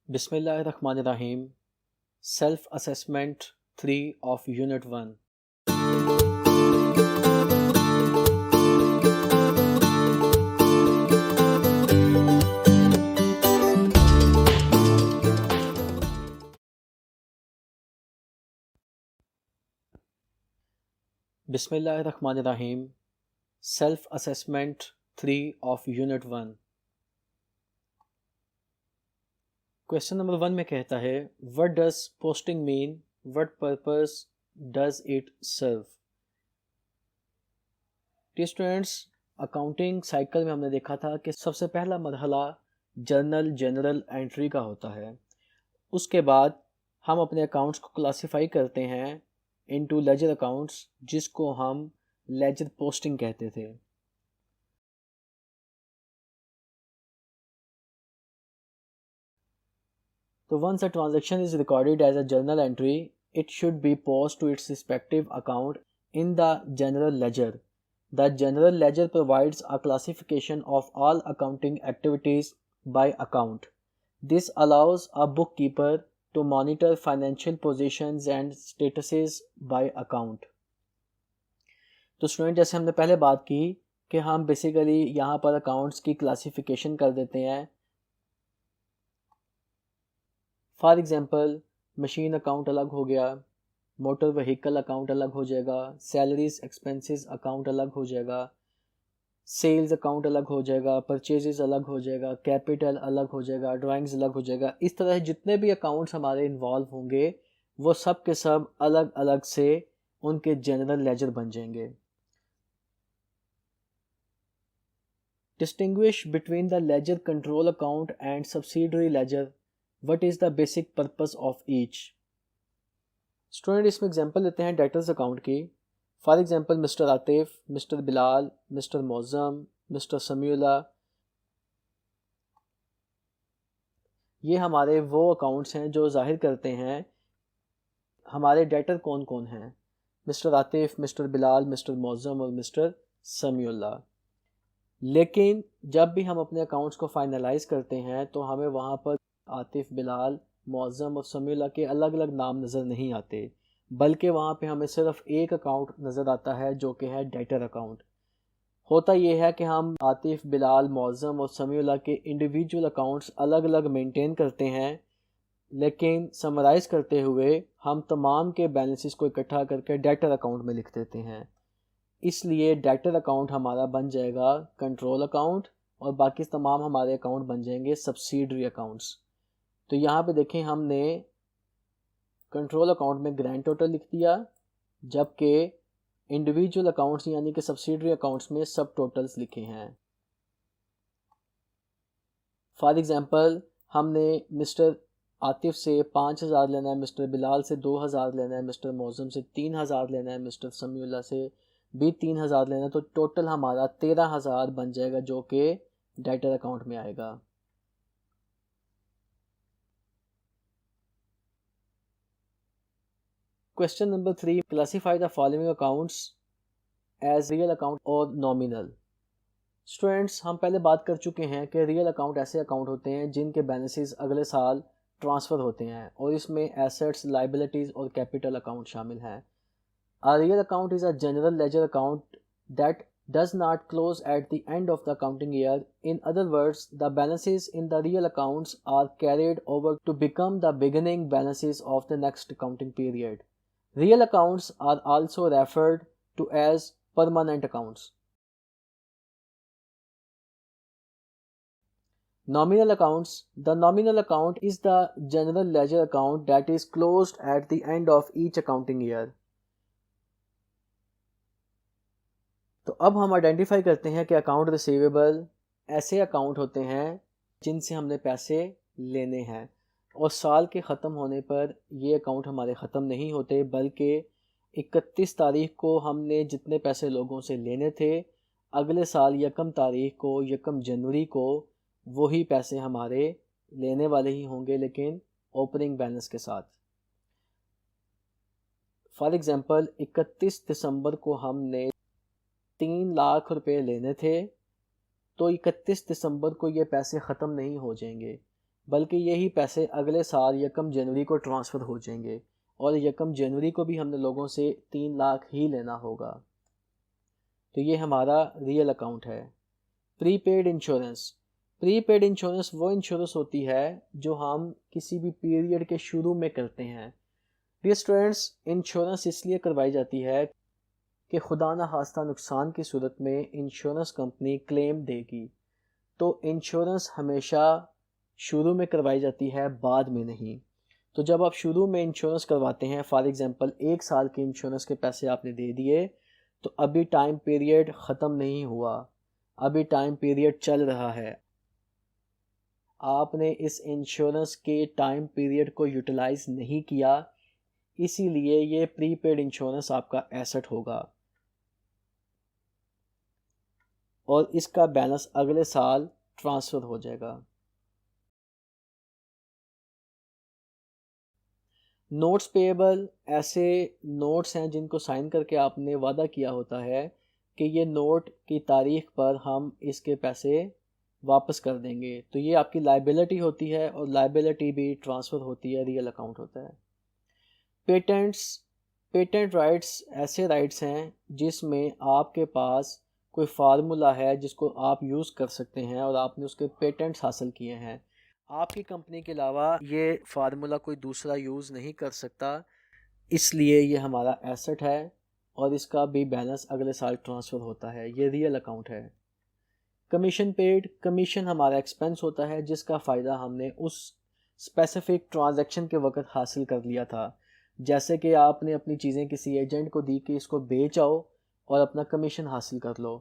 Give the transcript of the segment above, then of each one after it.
बिस्मिल्लाहिर्रहमानिर्रहीम। Self assessment 3 of Unit 1। बिस्मिल्लाहिर्रहमानिर्रहीम। Self assessment 3 of Unit 1। Question number 1 में कहता है, what does posting mean, what purpose does it serve. Students, accounting cycle में हमने देखा था कि सबसे पहला मरहला जर्नल जनरल एंट्री का होता है। उसके बाद हम अपने अकाउंट्स को क्लासिफाई करते हैं इनटू लेजर अकाउंट्स, जिसको हम लेजर पोस्टिंग कहते थे। So once a transaction is recorded as a journal entry, it should be posted to its respective account in the general ledger. The general ledger provides a classification of all accounting activities by account. This allows a bookkeeper to monitor financial positions and statuses by account. तो student, जैसे हमने पहले बात की कि हम basically यहाँ पर अकाउंट्स की क्लासिफिकेशन कर देते हैं। फॉर एग्ज़ाम्पल, मशीन अकाउंट अलग हो गया, मोटर व्हीकल अकाउंट अलग हो जाएगा, सैलरीज एक्सपेंसेस अकाउंट अलग हो जाएगा, सेल्स अकाउंट अलग हो जाएगा, परचेजेस अलग हो जाएगा, कैपिटल अलग हो जाएगा, ड्राइंग्स अलग हो जाएगा। इस तरह जितने भी अकाउंट्स हमारे इन्वॉल्व होंगे वो सब के सब अलग अलग से उनके जनरल लेजर बन जाएंगे। Distinguish between the ledger control account and subsidiary laser. What is the basic purpose of each? Student, इसमें एग्जांपल लेते हैं डेटर्स अकाउंट की। For example, mister Atif, mister Bilal, mister Mauzam, mister Samiullah, ये हमारे वो अकाउंट्स हैं जो जाहिर करते हैं हमारे डेटर कौन कौन हैं। Mister Atif, mister Bilal, mister Mauzam और मिस्टर समीउल्ला। लेकिन जब भी हम अपने अकाउंट्स को फाइनलाइज करते हैं तो हमें वहाँ पर आतिफ, बिलाल, मौज़म और समीउल्ला के अलग अलग नाम नज़र नहीं आते, बल्कि वहाँ पे हमें सिर्फ एक अकाउंट नज़र आता है जो कि है डेटर अकाउंट। होता ये है कि हम आतिफ, बिलाल, मौज़म और समीउल्ला के इंडिविजुअल अकाउंट्स अलग अलग मेंटेन करते हैं, लेकिन समराइज करते हुए हम तमाम के बैलेंसेस को इकट्ठा करके डेटर अकाउंट में लिख देते हैं। इसलिए डेटर अकाउंट हमारा बन जाएगा कंट्रोल अकाउंट और बाकी तमाम हमारे अकाउंट बन जाएंगे सब्सिडरी अकाउंट्स। तो यहाँ पे देखें, हमने कंट्रोल अकाउंट में ग्रैंड टोटल लिख दिया, जबकि इंडिविजुअल अकाउंट्स यानी कि सब्सिडरी अकाउंट्स में सब टोटल्स लिखे हैं। फॉर एग्जांपल, हमने मिस्टर आतिफ से 5,000 लेना है, मिस्टर बिलाल से 2,000 लेना है, मिस्टर मौज़म से 3,000 लेना है, मिस्टर समीउल्ला से भी 3,000 लेना है। तो टोटल हमारा 13,000 बन जाएगा जो कि डेटर अकाउंट में आएगा। Question number 3, classify the following accounts as real account और नॉमिनल। स्टूडेंट्स, हम पहले बात कर चुके हैं कि रियल अकाउंट ऐसे अकाउंट होते हैं जिनके बैलेंसेस अगले साल ट्रांसफ़र होते हैं और इसमें एसेट्स, लाइबिलिटीज़ और कैपिटल अकाउंट शामिल हैं। A real account is a general ledger account that does not close at the end of the accounting year. In other words, the balances in the real accounts are carried over to become the beginning balances of the next accounting period. Real accounts are also referred to as permanent accounts. Nominal accounts. The nominal account is the general ledger account that is closed at the end of each accounting year. तो अब हम identify करते हैं कि account receivable ऐसे account होते हैं जिनसे हमने पैसे लेने हैं और साल के ख़त्म होने पर ये अकाउंट हमारे ख़त्म नहीं होते, बल्कि 31 तारीख को हमने जितने पैसे लोगों से लेने थे, अगले साल 1 तारीख को, 1 जनवरी को वही पैसे हमारे लेने वाले ही होंगे, लेकिन ओपनिंग बैलेंस के साथ। फॉर एग्ज़ाम्पल, 31 दिसंबर को हमने 3 लाख रुपए लेने थे, तो 31 दिसंबर को ये पैसे ख़त्म नहीं हो जाएंगे, बल्कि यही पैसे अगले साल 1 जनवरी को ट्रांसफ़र हो जाएंगे और 1 जनवरी को भी हमने लोगों से 3 लाख ही लेना होगा। तो ये हमारा रियल अकाउंट है। Prepaid insurance. प्रीपेड इंश्योरेंस वो इंश्योरेंस होती है जो हम किसी भी पीरियड के शुरू में करते हैं। डियर स्टूडेंट्स, इंश्योरेंस इसलिए करवाई जाती है कि खुदा न खास्ता नुकसान की सूरत में इंश्योरेंस कंपनी क्लेम देगी। तो इंश्योरेंस हमेशा शुरू में करवाई जाती है, बाद में नहीं। तो जब आप शुरू में इंश्योरेंस करवाते हैं, फॉर एग्जांपल 1 साल के इंश्योरेंस के पैसे आपने दे दिए, तो अभी टाइम पीरियड ख़त्म नहीं हुआ, अभी टाइम पीरियड चल रहा है। आपने इस इंश्योरेंस के टाइम पीरियड को यूटिलाइज नहीं किया, इसीलिए ये प्रीपेड इंश्योरेंस आपका एसेट होगा और इसका बैलेंस अगले साल ट्रांसफ़र हो जाएगा। नोट्स पेएबल ऐसे नोट्स हैं जिनको साइन करके आपने वादा किया होता है कि ये नोट की तारीख पर हम इसके पैसे वापस कर देंगे। तो ये आपकी लाइबिलिटी होती है और लाइबिलिटी भी ट्रांसफ़र होती है, रियल अकाउंट होता है। पेटेंट राइट्स ऐसे राइट्स हैं जिसमें आपके पास कोई फार्मूला है जिसको आप यूज़ कर सकते हैं और आपने उसके पेटेंट्स हासिल किए हैं। आपकी कंपनी के अलावा ये फार्मूला कोई दूसरा यूज़ नहीं कर सकता, इसलिए ये हमारा एसेट है और इसका भी बैलेंस अगले साल ट्रांसफ़र होता है। ये रियल अकाउंट है। कमीशन पेड, कमीशन हमारा एक्सपेंस होता है जिसका फ़ायदा हमने उस स्पेसिफिक ट्रांजैक्शन के वक्त हासिल कर लिया था। जैसे कि आपने अपनी चीज़ें किसी एजेंट को दी कि इसको बेच आओ और अपना कमीशन हासिल कर लो।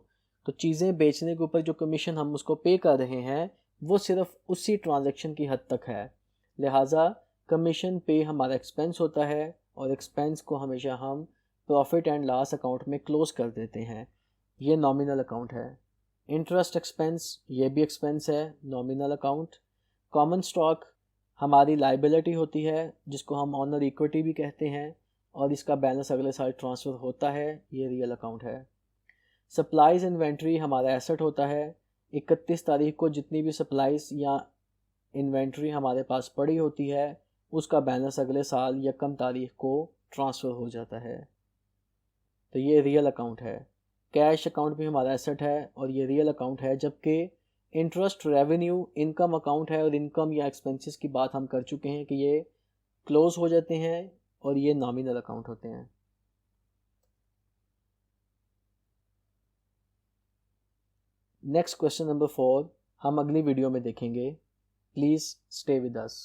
तो चीज़ें बेचने के ऊपर जो कमीशन हम उसको पे कर रहे हैं वो सिर्फ उसी ट्रांजैक्शन की हद तक है। लिहाजा कमीशन पे हमारा एक्सपेंस होता है और एक्सपेंस को हमेशा हम प्रॉफिट एंड लॉस अकाउंट में क्लोज कर देते हैं। ये नॉमिनल अकाउंट है। इंटरेस्ट एक्सपेंस, ये भी एक्सपेंस है, नॉमिनल अकाउंट। कॉमन स्टॉक हमारी लाइबिलिटी होती है जिसको हम ऑनर इक्विटी भी कहते हैं और इसका बैलेंस अगले साल ट्रांसफ़र होता है, ये रियल अकाउंट है। सप्लाईज इन्वेंट्री हमारा एसेट होता है। 31 तारीख को जितनी भी सप्लाईज या इन्वेंट्री हमारे पास पड़ी होती है उसका बैलेंस अगले साल 1 तारीख को ट्रांसफ़र हो जाता है। तो ये रियल अकाउंट है। कैश अकाउंट भी हमारा एसेट है और ये रियल अकाउंट है, जबकि इंटरेस्ट रेवेन्यू इनकम अकाउंट है और इनकम या एक्सपेंसेस की बात हम कर चुके हैं कि ये क्लोज हो जाते हैं और ये नॉमिनल अकाउंट होते हैं। नेक्स्ट क्वेश्चन नंबर 4 हम अगली वीडियो में देखेंगे। Please stay with us.